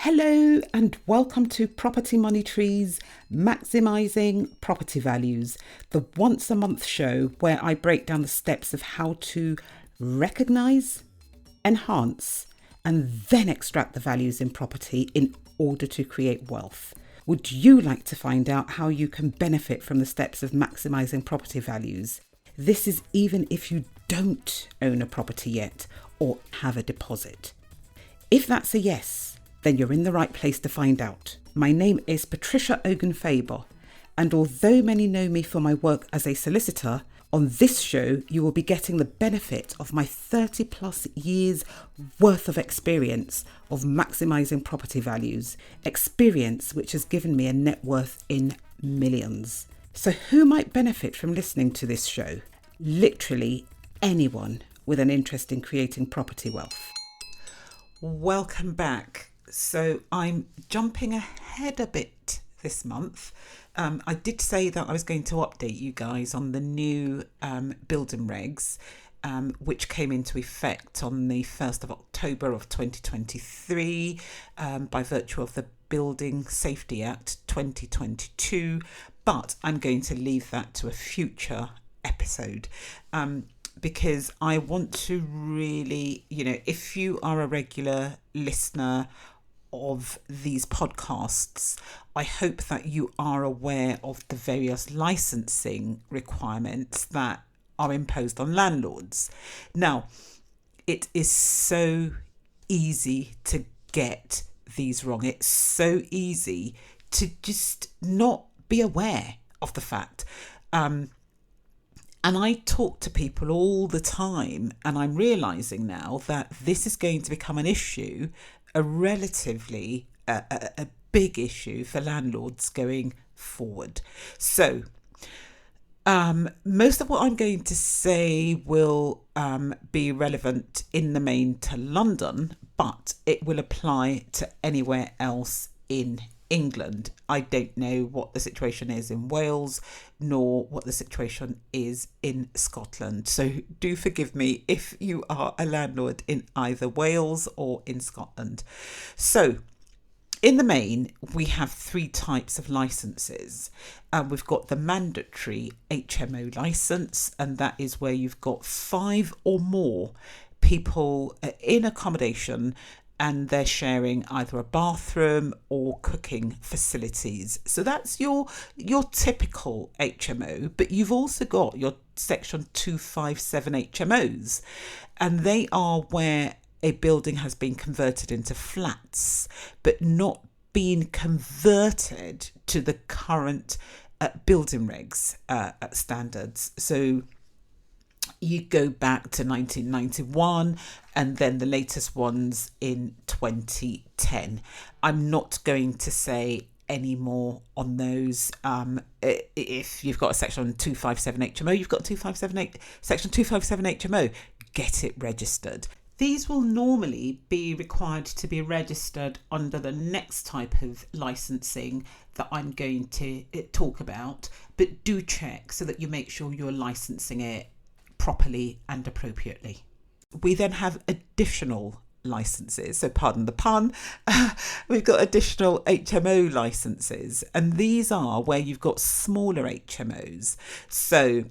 Hello and welcome to Property Money Trees, Maximising Property Values, the once a month show where I break down the steps of how to recognise, enhance and then extract the values in property in order to create wealth. Would you like to find out how you can benefit from the steps of maximising property values? This is even if you don't own a property yet or have a deposit. If that's a yes, then you're in the right place to find out. My name is Patricia Faber, and although many know me for my work as a solicitor, on this show you will be getting the benefit of my 30 plus years worth of experience of maximising property values, experience which has given me a net worth in millions. So who might benefit from listening to this show? Literally anyone with an interest in creating property wealth. Welcome back. So I'm jumping ahead a bit this month. I did say that I was going to update you guys on the new building regs, which came into effect on the 1st of October of 2023 by virtue of the Building Safety Act 2022. But I'm going to leave that to a future episode. Because I want to really, if you are a regular listener of these podcasts, I hope that you are aware of the various licensing requirements that are imposed on landlords. Now, it is so easy to get these wrong. It's so easy to just not be aware of the fact. And I talk to people all the time, and I'm realising now that this is going to become an issue, a relatively a big issue for landlords going forward. So most of what I'm going to say will be relevant in the main to London, but it will apply to anywhere else in England. I don't know what the situation is in Wales, nor what the situation is in Scotland. So do forgive me if you are a landlord in either Wales or in Scotland. So in the main, we have three types of licenses. We've got the mandatory HMO license, and that is where you've got 5 or more people in accommodation and they're sharing either a bathroom or cooking facilities. So that's your typical HMO, but you've also got your section 257 HMOs, and they are where a building has been converted into flats, but not been converted to the current building regs standards. So you go back to 1991 and then the latest ones in 2010. I'm not going to say any more on those. If you've got a section 257 HMO, you've got section 257 HMO, get it registered. These will normally be required to be registered under the next type of licensing that I'm going to talk about, but do check so that you make sure you're licensing it properly and appropriately. We then have additional licenses, so pardon the pun, we've got additional HMO licenses, and these are where you've got smaller HMOs. So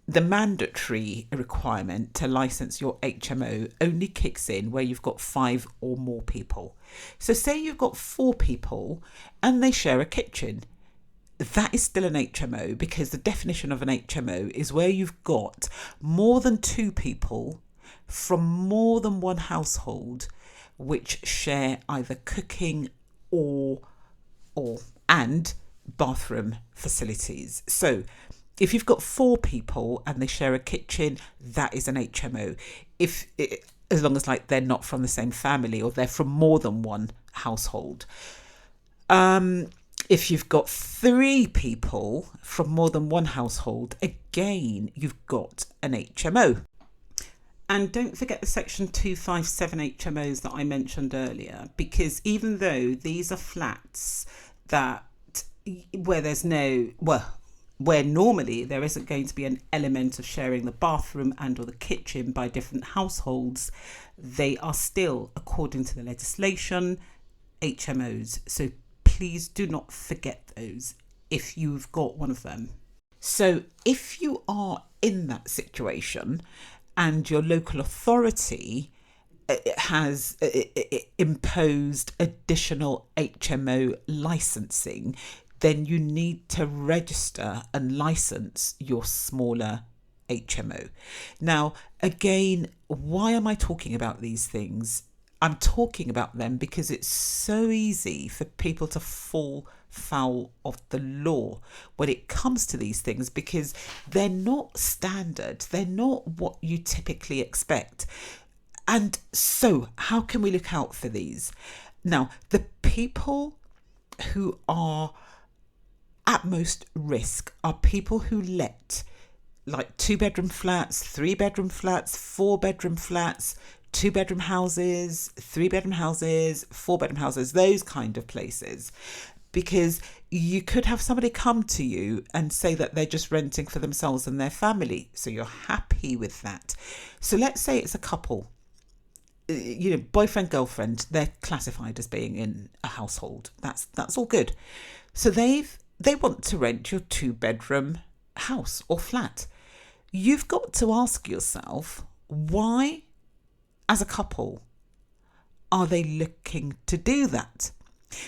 the mandatory requirement to license your HMO only kicks in where you've got 5 or more people. So say you've got 4 people and they share a kitchen. That is still an HMO, because the definition of an HMO is where you've got more than 2 people from more than one household which share either cooking and bathroom facilities. So if you've got 4 people and they share a kitchen, that is an HMO. As long as they're not from the same family or they're from more than one household. If you've got 3 people from more than one household, again, you've got an HMO. And don't forget the section 257 HMOs that I mentioned earlier, because even though these are flats where normally there isn't going to be an element of sharing the bathroom and or the kitchen by different households, they are still, according to the legislation, HMOs. So please do not forget those if you've got one of them. So if you are in that situation and your local authority has imposed additional HMO licensing, then you need to register and license your smaller HMO. Now, again, why am I talking about these things? I'm talking about them because it's so easy for people to fall foul of the law when it comes to these things, because they're not standard. They're not what you typically expect. And so how can we look out for these? Now, the people who are at most risk are people who let like 2-bedroom flats, 3-bedroom flats, 4-bedroom flats, 2-bedroom houses, 3-bedroom houses, 4-bedroom houses, those kind of places. Because you could have somebody come to you and say that they're just renting for themselves and their family. So you're happy with that. So let's say it's a couple, boyfriend, girlfriend, they're classified as being in a household. That's all good. So they want to rent your 2-bedroom house or flat. You've got to ask yourself, why, as a couple, are they looking to do that?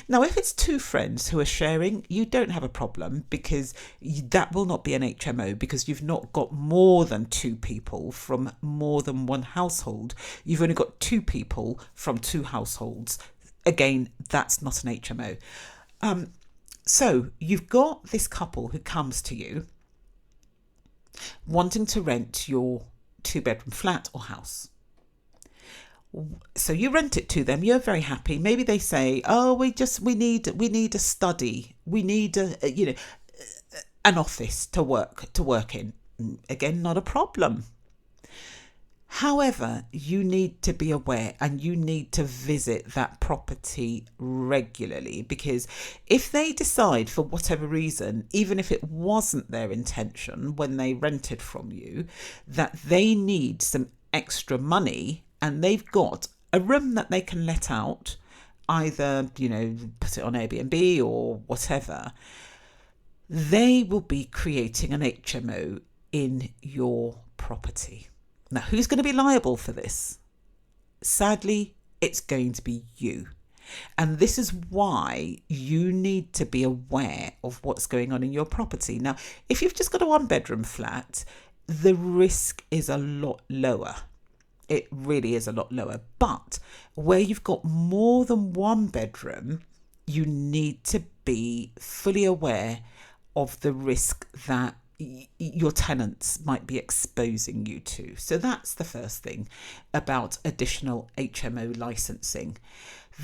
Now, if it's 2 friends who are sharing, you don't have a problem, because that will not be an HMO, because you've not got more than 2 people from more than one household. You've only got 2 people from 2 households. Again, that's not an HMO. So you've got this couple who comes to you wanting to rent your 2-bedroom flat or house. So you rent it to them. You're very happy. Maybe they say, "Oh, we need a study. We need an office to work in." Again, not a problem. However, you need to be aware and you need to visit that property regularly, because if they decide for whatever reason, even if it wasn't their intention when they rented from you, that they need some extra money and they've got a room that they can let out, either, put it on Airbnb or whatever, they will be creating an HMO in your property. Now, who's going to be liable for this? Sadly, it's going to be you. And this is why you need to be aware of what's going on in your property. Now, if you've just got a 1-bedroom flat, the risk is a lot lower. It really is a lot lower. But where you've got more than 1 bedroom, you need to be fully aware of the risk that your tenants might be exposing you to. So that's the first thing about additional HMO licensing.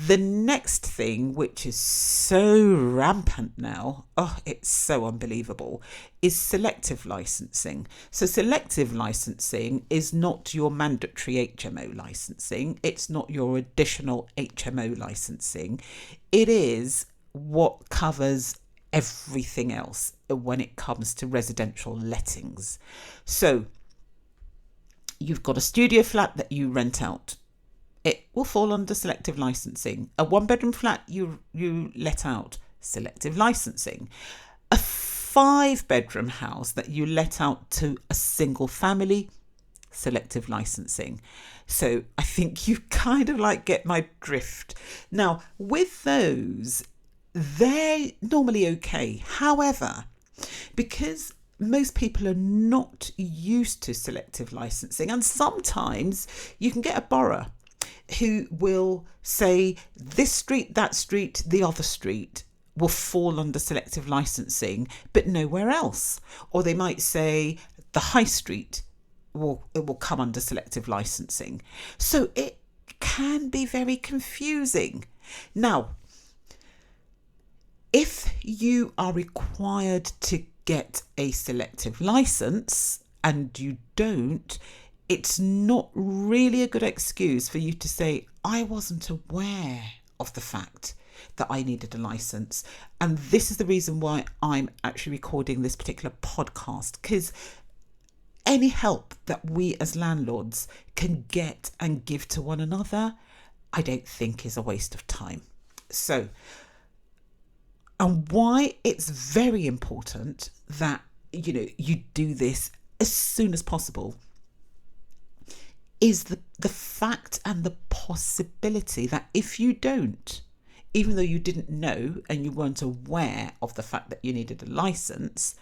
The next thing, which is so rampant now, it's so unbelievable, is selective licensing. So selective licensing is not your mandatory HMO licensing. It's not your additional HMO licensing. It is what covers everything else when it comes to residential lettings. So you've got a studio flat that you rent out. It will fall under selective licensing. A 1-bedroom flat you let out, selective licensing. A 5-bedroom house that you let out to a single family, selective licensing. So I think you kind of get my drift. Now, with those, they're normally okay. However, because most people are not used to selective licensing, and sometimes you can get a borough who will say this street, that street, the other street will fall under selective licensing, but nowhere else. Or they might say the high street will come under selective licensing. So it can be very confusing. Now, if you are required to get a selective license and you don't, it's not really a good excuse for you to say, I wasn't aware of the fact that I needed a license. And this is the reason why I'm actually recording this particular podcast, because any help that we as landlords can get and give to one another, I don't think is a waste of time. So, and why it's very important that, you do this as soon as possible is the fact and the possibility that if you don't, even though you didn't know and you weren't aware of the fact that you needed a license,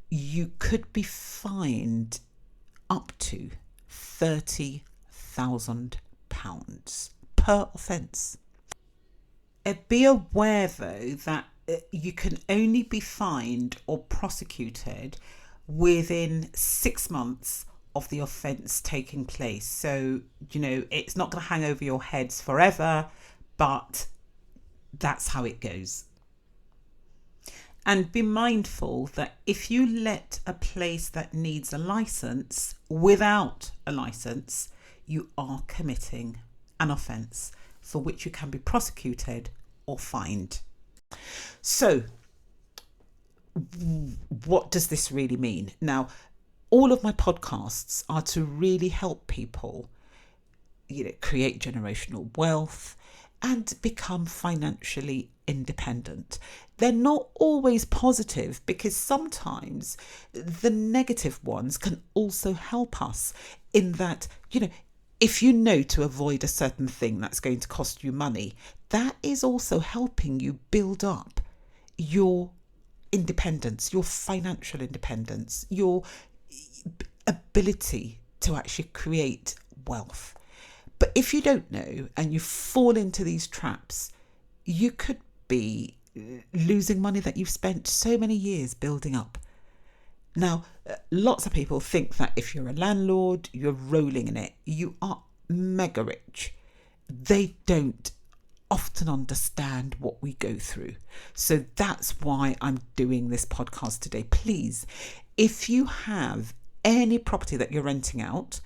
you could be fined up to £30,000 per offence. Be aware though that you can only be fined or prosecuted within 6 months of the offence taking place. So, it's not going to hang over your heads forever, but that's how it goes. And be mindful that if you let a place that needs a license without a license, you are committing an offence for which you can be prosecuted or fined. So, what does this really mean? Now, all of my podcasts are to really help people, create generational wealth and become financially independent. They're not always positive because sometimes the negative ones can also help us in that, if you know to avoid a certain thing that's going to cost you money, that is also helping you build up your independence, your financial independence, your ability to actually create wealth. But if you don't know and you fall into these traps, you could be losing money that you've spent so many years building up. Now, lots of people think that if you're a landlord, you're rolling in it. You are mega rich. They don't often understand what we go through. So that's why I'm doing this podcast today. Please, if you have any property that you're renting out,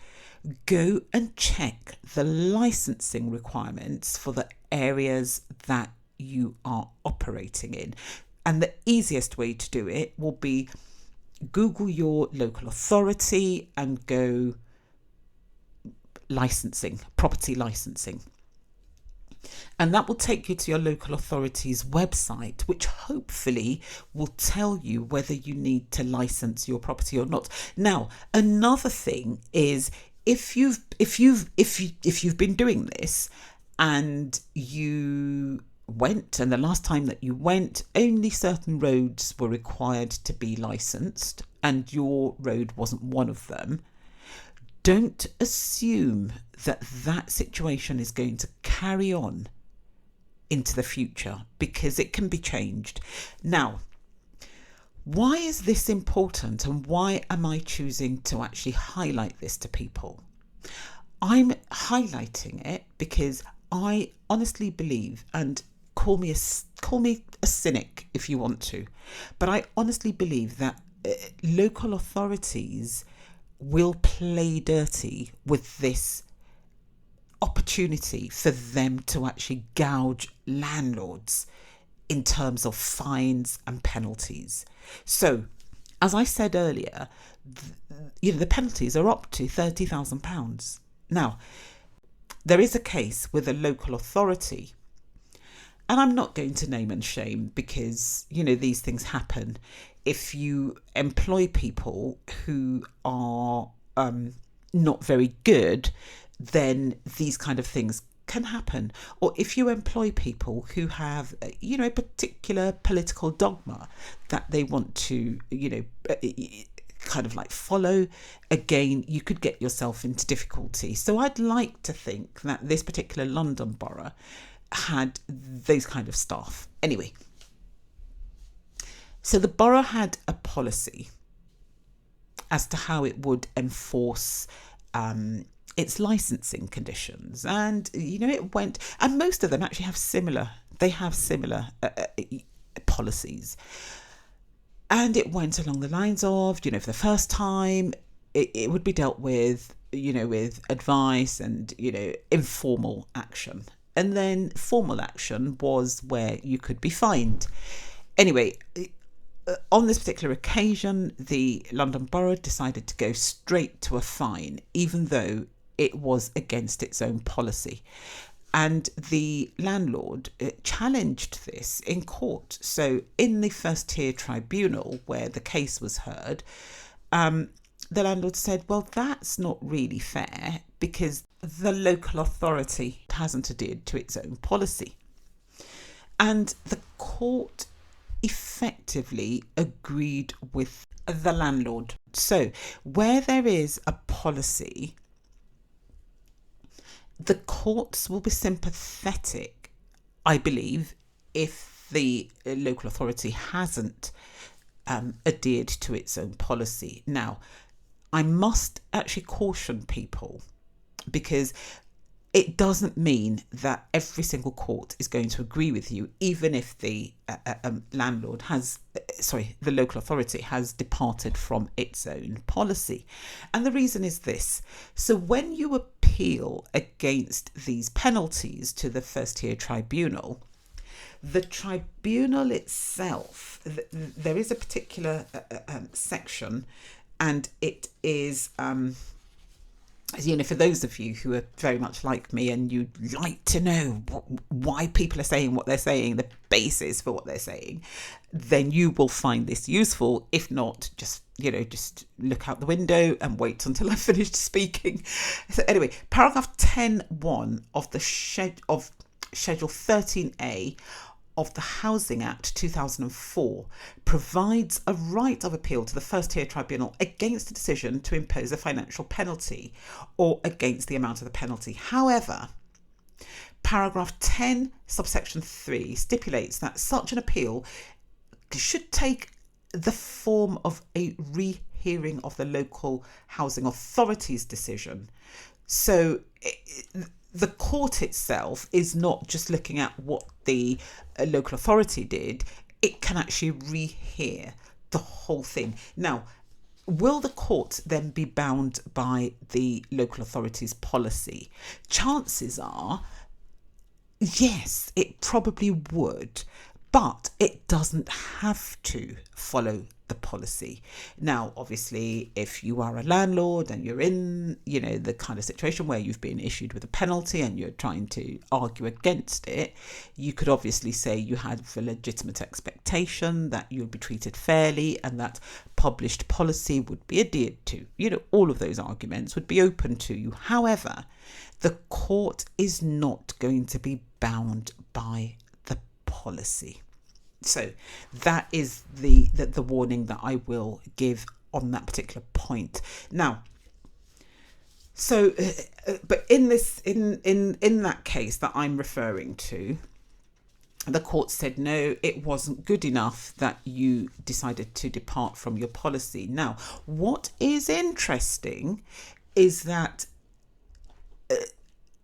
go and check the licensing requirements for the areas that you are operating in. And the easiest way to do it will be Google your local authority and go licensing, property licensing. And that will take you to your local authority's website, which hopefully will tell you whether you need to license your property or not. Now, another thing is if you've been doing this and you went, and the last time that you went, only certain roads were required to be licensed and your road wasn't one of them, don't assume that that situation is going to carry on into the future, because it can be changed. Now, why is this important and why am I choosing to actually highlight this to people? I'm highlighting it because I honestly believe, and call me a cynic if you want to, but I honestly believe that local authorities will play dirty with this opportunity for them to actually gouge landlords in terms of fines and penalties. So, as I said earlier, the penalties are up to £30,000. Now, there is a case with a local authority, and I'm not going to name and shame because, these things happen. If you employ people who are not very good, then these kind of things can happen. Or if you employ people who have, a particular political dogma that they want to, kind of like follow, again, you could get yourself into difficulty. So I'd like to think that this particular London borough had those kind of staff. Anyway, so the borough had a policy as to how it would enforce its licensing conditions, and it went, and most of them actually have similar policies, and it went along the lines of, for the first time it would be dealt with, with advice and informal action, and then formal action was where you could be fined. Anyway, on this particular occasion, the London Borough decided to go straight to a fine, even though it was against its own policy. And the landlord challenged this in court. So in the first tier tribunal where the case was heard, the landlord said, well, that's not really fair because the local authority hasn't adhered to its own policy. And the court effectively agreed with the landlord. So where there is a policy, the courts will be sympathetic, I believe, if the local authority hasn't adhered to its own policy. Now, I must actually caution people, because it doesn't mean that every single court is going to agree with you, even if the the local authority has departed from its own policy. And the reason is this. So when you appeal against these penalties to the first tier tribunal, the tribunal itself, there is a particular section, and it is for those of you who are very much like me and you'd like to know why people are saying what they're saying, the basis for what they're saying, then you will find this useful. If not, just look out the window and wait until I've finished speaking. So anyway, paragraph 10.1 of the Schedule 13A of the Housing Act 2004 provides a right of appeal to the first tier tribunal against a decision to impose a financial penalty or against the amount of the penalty. However, paragraph 10 subsection 3 stipulates that such an appeal should take the form of a rehearing of the local housing authority's decision. So the court itself is not just looking at what the local authority did, it can actually rehear the whole thing. Now, will the court then be bound by the local authority's policy? Chances are, yes, it probably would, but it doesn't have to follow the policy. Now, obviously, if you are a landlord and you're in, the kind of situation where you've been issued with a penalty and you're trying to argue against it, you could obviously say you had a legitimate expectation that you'd be treated fairly and that published policy would be adhered to. All of those arguments would be open to you. However, the court is not going to be bound by the policy. So that is the warning that I will give on that particular point. Now, so but in that case that I'm referring to, the court said no, it wasn't good enough that you decided to depart from your policy. Now, what is interesting is that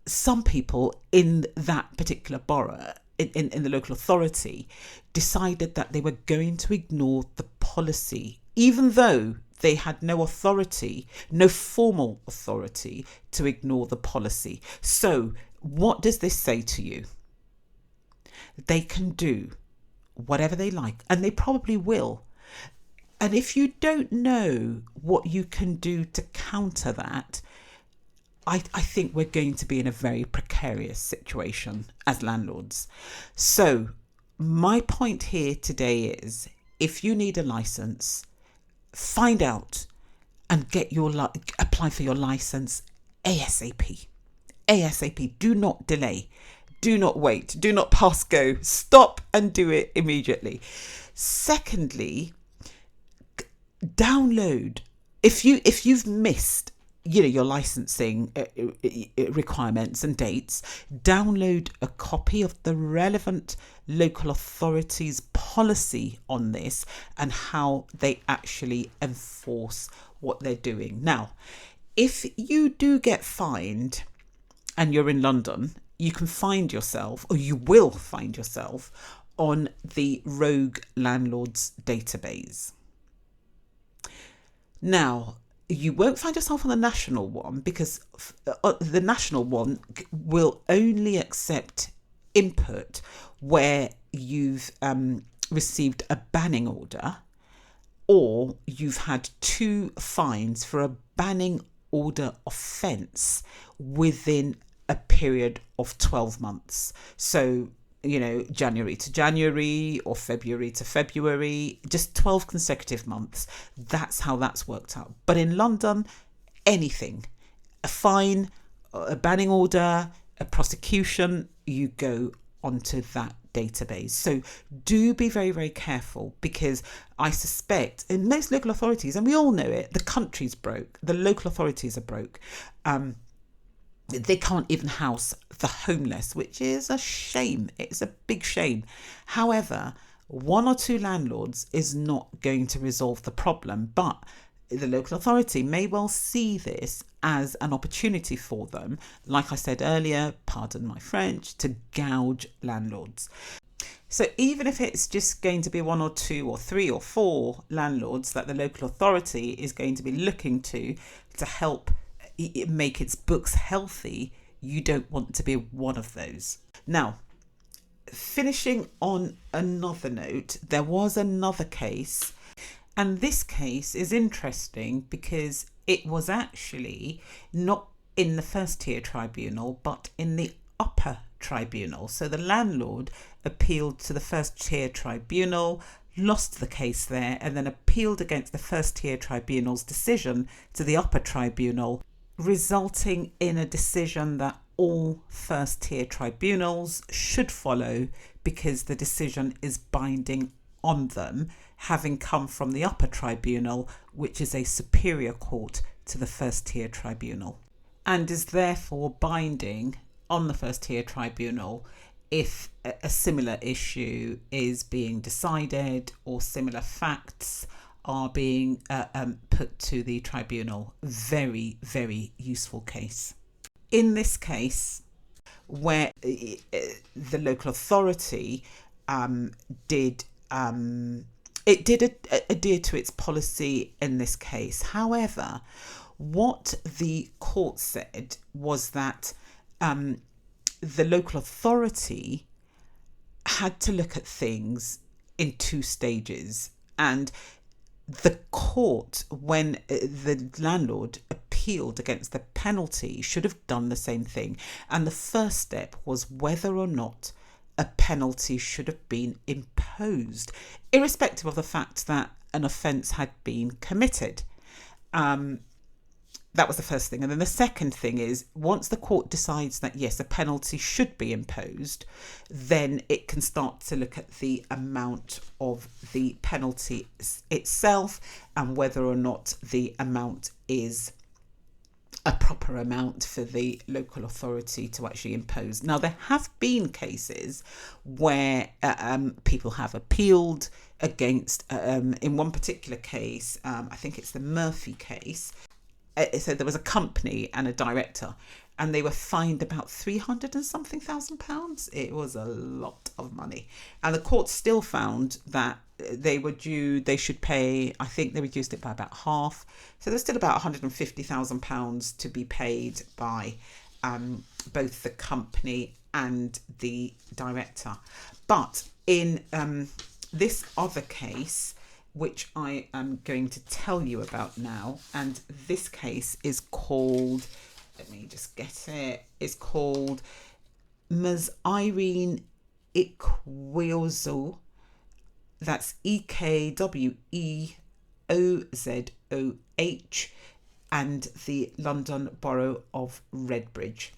some people in that particular borough, in the local authority, decided that they were going to ignore the policy, even though they had no authority, no formal authority to ignore the policy. So what does this say to you? They can do whatever they like, and they probably will. And if you don't know what you can do to counter that, I think we're going to be in a very precarious situation as landlords. So my point here today is, if you need a license, find out and get apply for your license ASAP. ASAP. Do not delay. Do not wait. Do not pass go. Stop and do it immediately. Secondly, download. If you've missed your licensing requirements and dates, download a copy of the relevant local authority's policy on this and how they actually enforce what they're doing. Now, if you do get fined and you're in London, you can find yourself, or you will find yourself, on the Rogue Landlords database. Now, you won't find yourself on the national one, because the national one will only accept input where you've received a banning order, or you've had 2 fines for a banning order offence within a period of 12 months. So, January to January or February to February, just 12 consecutive months. That's how that's worked out. But in London, anything, a fine, a banning order, a prosecution, you go onto that database. So do be very, very careful, because I suspect in most local authorities, and we all know it, the country's broke, the local authorities are broke. They can't even house the homeless, which is a shame. It's a big shame. However, one or two landlords is not going to resolve the problem, but the local authority may well see this as an opportunity for them, like I said earlier, pardon my French, to gouge landlords. So even if it's just going to be one or two or three or four landlords that the local authority is going to be looking to help make its books healthy, you don't want to be one of those. Now, finishing on another note, there was another case, and this case is interesting because it was actually not in the first tier tribunal, but in the upper tribunal. So the landlord appealed to the first tier tribunal, lost the case there, and then appealed against the first tier tribunal's decision to the upper tribunal, resulting in a decision that all first tier tribunals should follow because the decision is binding on them, having come from the upper tribunal, which is a superior court to the first tier tribunal, and is therefore binding on the first tier tribunal if a similar issue is being decided or similar facts are being put to the tribunal. Very, very useful case. In this case, where the local authority did adhere to its policy in this case. However, what the court said was that the local authority had to look at things in two stages, and the court, when the landlord appealed against the penalty, should have done the same thing. And the first step was whether or not a penalty should have been imposed, irrespective of the fact that an offence had been committed. That was the first thing. And then the second thing is, once the court decides that, yes, a penalty should be imposed, then it can start to look at the amount of the penalty itself and whether or not the amount is a proper amount for the local authority to actually impose. Now, there have been cases where people have appealed against, in one particular case, I think it's the Murphy case. So there was a company and a director, and they were fined about 300 and something thousand pounds. It was a lot of money. And the court still found that they should pay, I think they reduced it by about half. So there's still about £150,000 to be paid by both the company and the director. But in this other case, which I am going to tell you about now, and this case is called, let me just get it, it's called Ms. Irene Ikweozo, that's Ekweozoh, and the London Borough of Redbridge.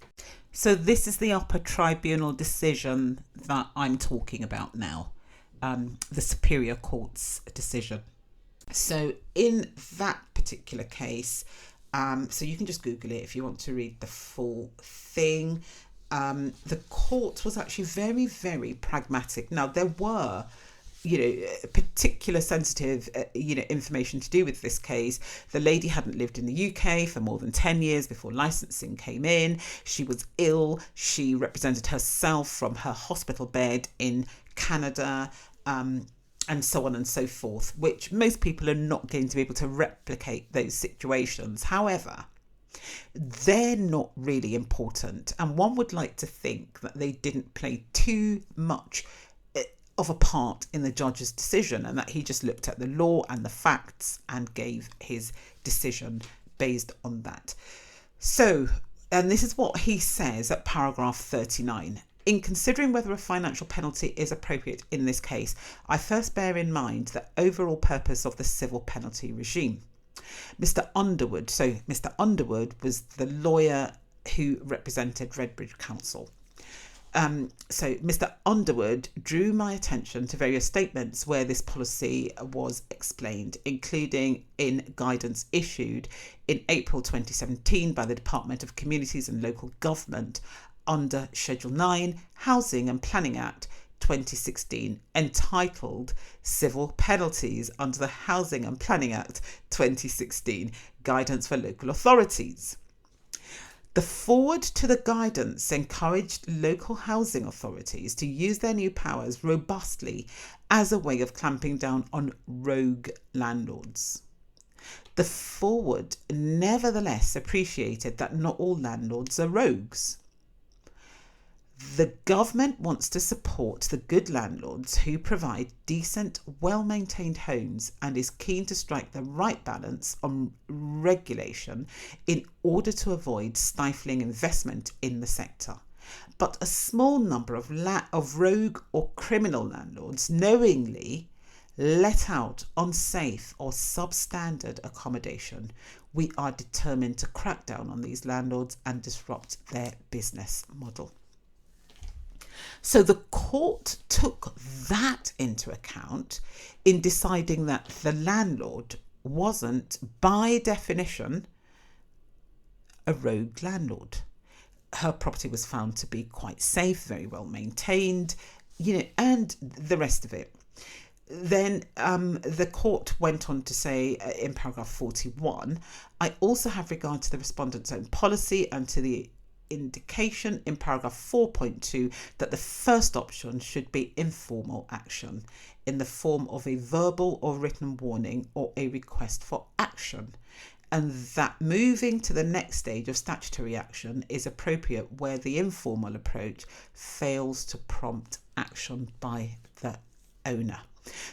So this is the upper tribunal decision that I'm talking about now. The Superior Court's decision. So in that particular case, so you can just Google it if you want to read the full thing. The court was actually very, very pragmatic. Now, there were, particular sensitive, information to do with this case. The lady hadn't lived in the UK for more than 10 years before licensing came in. She was ill. She represented herself from her hospital bed in Canada, and so on and so forth, which most people are not going to be able to replicate those situations. However, they're not really important, and one would like to think that they didn't play too much of a part in the judge's decision, and that he just looked at the law and the facts and gave his decision based on that. So And this is what he says at paragraph 39. In considering whether a financial penalty is appropriate in this case, I first bear in mind the overall purpose of the civil penalty regime. Mr. Underwood was the lawyer who represented Redbridge Council. So Mr. Underwood drew my attention to various statements where this policy was explained, including in guidance issued in April 2017 by the Department of Communities and Local Government under Schedule 9, Housing and Planning Act 2016, entitled Civil Penalties under the Housing and Planning Act 2016, Guidance for Local Authorities. The forward to the guidance encouraged local housing authorities to use their new powers robustly as a way of clamping down on rogue landlords. The forward nevertheless appreciated that not all landlords are rogues. The government wants to support the good landlords who provide decent, well-maintained homes and is keen to strike the right balance on regulation in order to avoid stifling investment in the sector. But a small number of rogue or criminal landlords knowingly let out unsafe or substandard accommodation. We are determined to crack down on these landlords and disrupt their business model. So the court took that into account in deciding that the landlord wasn't, by definition, a rogue landlord. Her property was found to be quite safe, very well maintained, and the rest of it. Then the court went on to say in paragraph 41, I also have regard to the respondent's own policy and to the indication in paragraph 4.2 that the first option should be informal action in the form of a verbal or written warning or a request for action, and that moving to the next stage of statutory action is appropriate where the informal approach fails to prompt action by the owner.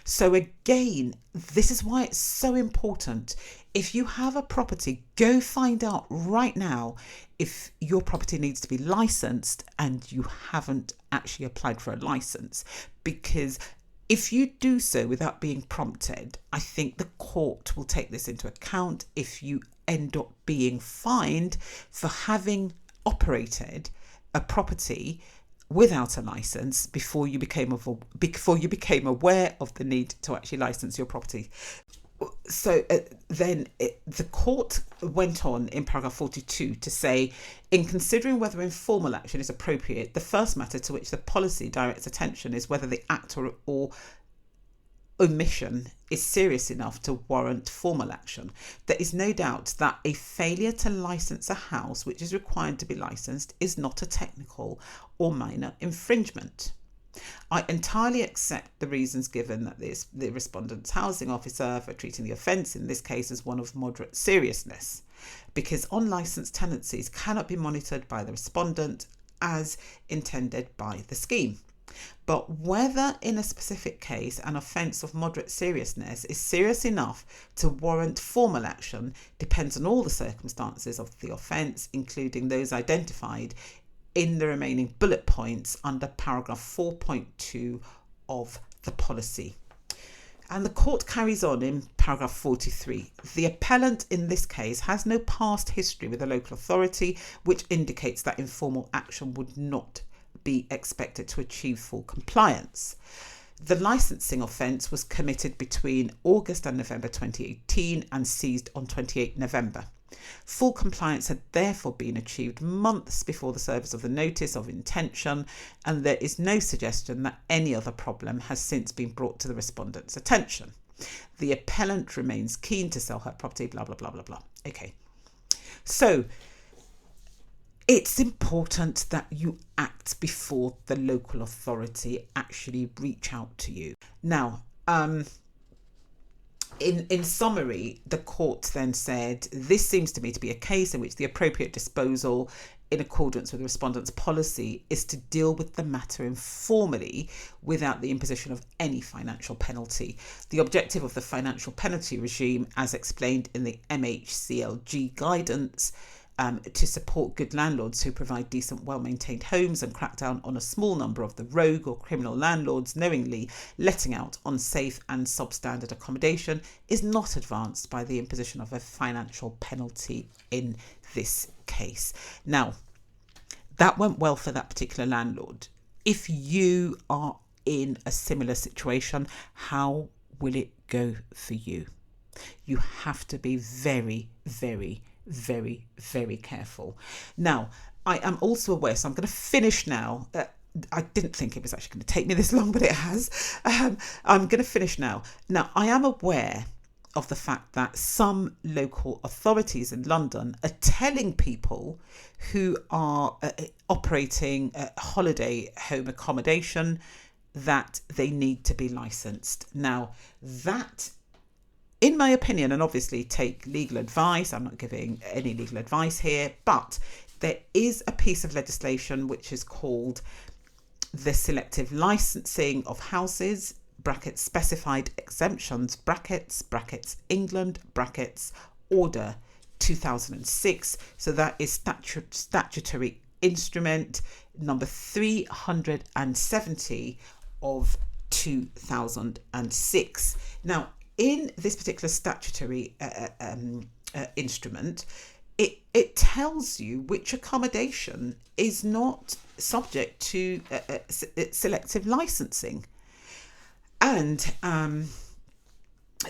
So again, this is why it's so important. If you have a property, go find out right now if your property needs to be licensed and you haven't actually applied for a license, because if you do so without being prompted, I think the court will take this into account if you end up being fined for having operated a property without a license before you became aware of the need to actually license your property. So the court went on in paragraph 42 to say, in considering whether informal action is appropriate, the first matter to which the policy directs attention is whether the act or omission is serious enough to warrant formal action. There is no doubt that a failure to license a house which is required to be licensed is not a technical or minor infringement. I entirely accept the reasons given that the respondent's housing officer for treating the offence in this case as one of moderate seriousness, because unlicensed tenancies cannot be monitored by the respondent as intended by the scheme. But whether in a specific case an offence of moderate seriousness is serious enough to warrant formal action depends on all the circumstances of the offence, including those identified in the remaining bullet points under paragraph 4.2 of the policy. And the court carries on in paragraph 43. The appellant in this case has no past history with a local authority, which indicates that informal action would not be expected to achieve full compliance. The licensing offence was committed between August and November 2018 and ceased on 28 November. Full compliance had therefore been achieved months before the service of the notice of intention, and there is no suggestion that any other problem has since been brought to the respondent's attention. The appellant remains keen to sell her property, blah, blah, blah, blah, blah. Okay. So it's important that you act before the local authority actually reach out to you. Now, in summary, the court then said, this seems to me to be a case in which the appropriate disposal in accordance with the respondent's policy is to deal with the matter informally without the imposition of any financial penalty. The objective of the financial penalty regime, as explained in the MHCLG guidance, to support good landlords who provide decent, well-maintained homes and crack down on a small number of the rogue or criminal landlords knowingly letting out unsafe and substandard accommodation is not advanced by the imposition of a financial penalty in this case. Now, that went well for that particular landlord. If you are in a similar situation, how will it go for you? You have to be very, very, very, very careful. Now, I am also aware, so I'm going to finish now. I didn't think it was actually going to take me this long, but it has. I'm going to finish now. Now, I am aware of the fact that some local authorities in London are telling people who are operating holiday home accommodation that they need to be licensed. Now, that, in my opinion, and obviously take legal advice, I'm not giving any legal advice here, but there is a piece of legislation which is called the Selective Licensing of Houses, brackets specified exemptions, brackets England, brackets Order 2006. So that is statutory instrument number 370 of 2006. Now, in this particular statutory instrument, it tells you which accommodation is not subject to selective licensing. And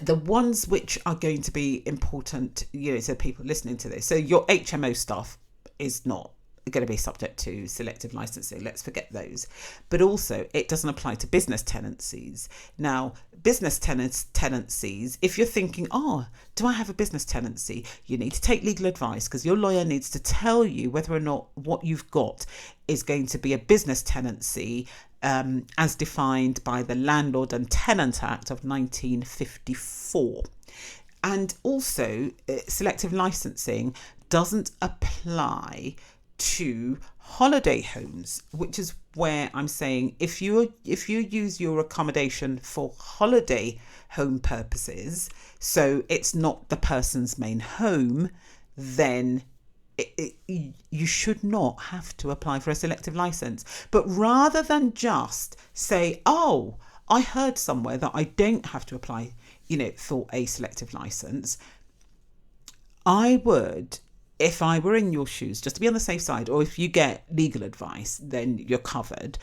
the ones which are going to be important, so people listening to this, so your HMO staff is not going to be subject to selective licensing. Let's forget those. But also, it doesn't apply to business tenancies. Now, business tenancies, if you're thinking, do I have a business tenancy? You need to take legal advice, because your lawyer needs to tell you whether or not what you've got is going to be a business tenancy as defined by the Landlord and Tenant Act of 1954. And also, selective licensing doesn't apply to holiday homes, which is where I'm saying if you use your accommodation for holiday home purposes, so it's not the person's main home, then you should not have to apply for a selective license. But rather than just say, I heard somewhere that I don't have to apply, for a selective license, I would, if I were in your shoes, just to be on the safe side, or if you get legal advice, then you're covered.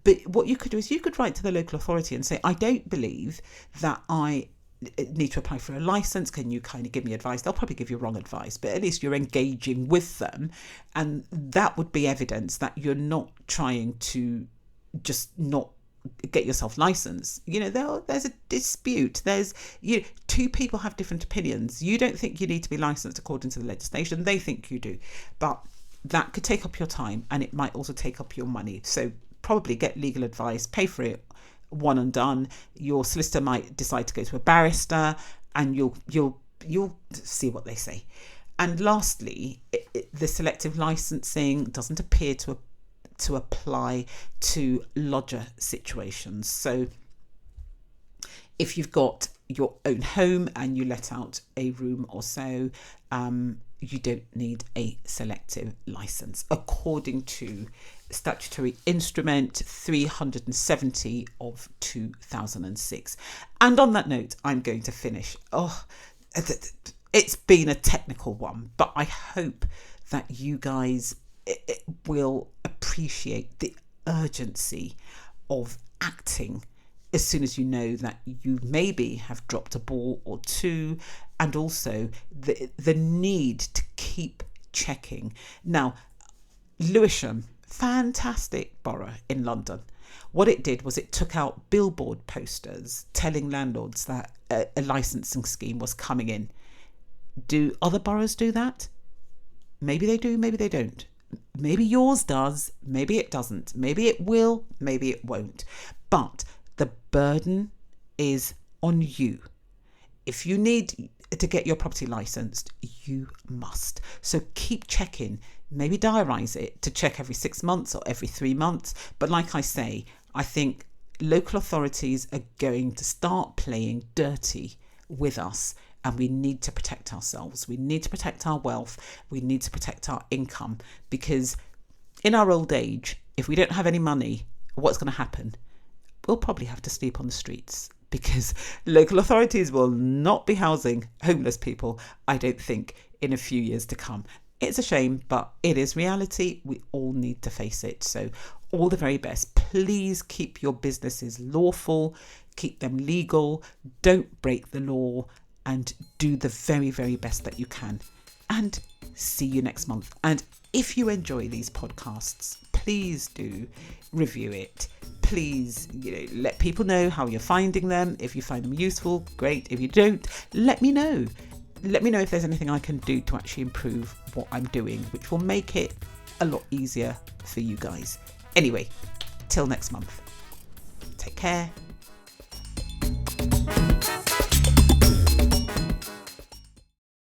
But what you could do is you could write to the local authority and say, I don't believe that I need to apply for a license. Can you kind of give me advice? They'll probably give you wrong advice, but at least you're engaging with them. And that would be evidence that you're not trying to just not get yourself licensed. There's a dispute. There's two people have different opinions. You don't think you need to be licensed according to the legislation. They think you do. But that could take up your time, and it might also take up your money. So probably get legal advice, pay for it, one and done. Your solicitor might decide to go to a barrister, and you'll see what they say. And lastly, the selective licensing doesn't appear to apply to lodger situations. So if you've got your own home and you let out a room or so, you don't need a selective license, according to statutory instrument 370 of 2006. And on that note, I'm going to finish. It's been a technical one, but I hope that you guys will appreciate the urgency of acting as soon as you know that you maybe have dropped a ball or two, and also the need to keep checking. Now, Lewisham, fantastic borough in London. What it did was it took out billboard posters telling landlords that a licensing scheme was coming in. Do other boroughs do that? Maybe they do, maybe they don't. Maybe yours does, maybe it doesn't. Maybe it will, maybe it won't. But the burden is on you. If you need to get your property licensed, you must. So keep checking. Maybe diarise it to check every 6 months or every 3 months. But like I say, I think local authorities are going to start playing dirty with us, and we need to protect ourselves. We need to protect our wealth. We need to protect our income, because in our old age, if we don't have any money, what's going to happen? We'll probably have to sleep on the streets, because local authorities will not be housing homeless people, I don't think, in a few years to come. It's a shame, but it is reality. We all need to face it. So all the very best. Please keep your businesses lawful, keep them legal, don't break the law, and do the very, very best that you can. And see you next month. And if you enjoy these podcasts, please do review it. Please, let people know how you're finding them. If you find them useful, great. If you don't, let me know. Let me know if there's anything I can do to actually improve what I'm doing, which will make it a lot easier for you guys. Anyway, till next month. Take care.